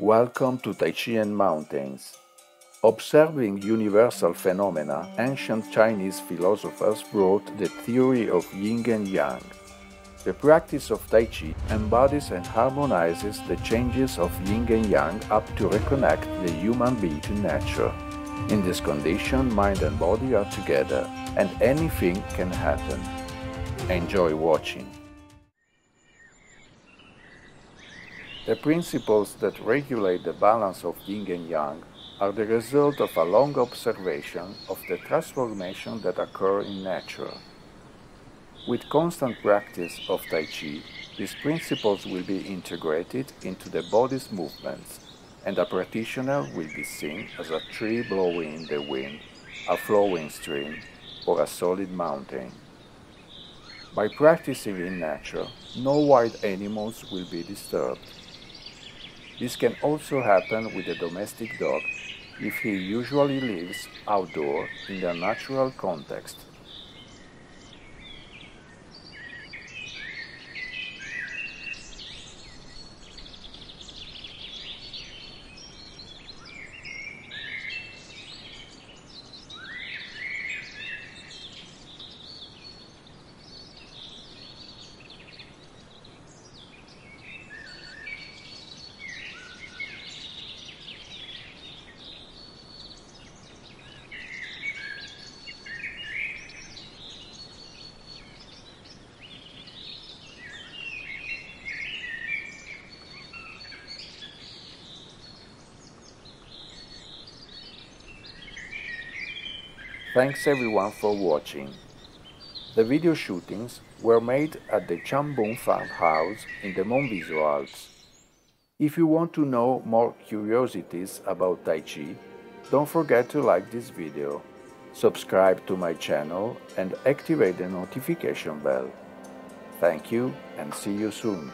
Welcome to Tai Chi and Mountains. Observing universal phenomena, ancient Chinese philosophers wrote the theory of Yin and Yang. The practice of Tai Chi embodies and harmonizes the changes of Yin and Yang up to reconnect the human being to nature. In this condition, mind and body are together, and anything can happen. Enjoy watching. The principles that regulate the balance of Yin and Yang are the result of a long observation of the transformation that occur in nature. With constant practice of Tai Chi, these principles will be integrated into the body's movements, and a practitioner will be seen as a tree blowing in the wind, a flowing stream, or a solid mountain. By practicing in nature, no wild animals will be disturbed. This can also happen with a domestic dog if he usually lives outdoor in a natural context. Thanks everyone for watching. The video shootings were made at the Chambon farmhouse in the Montvisual Alps. If you want to know more curiosities about Tai Chi, don't forget to like this video, subscribe to my channel and activate the notification bell. Thank you and see you soon.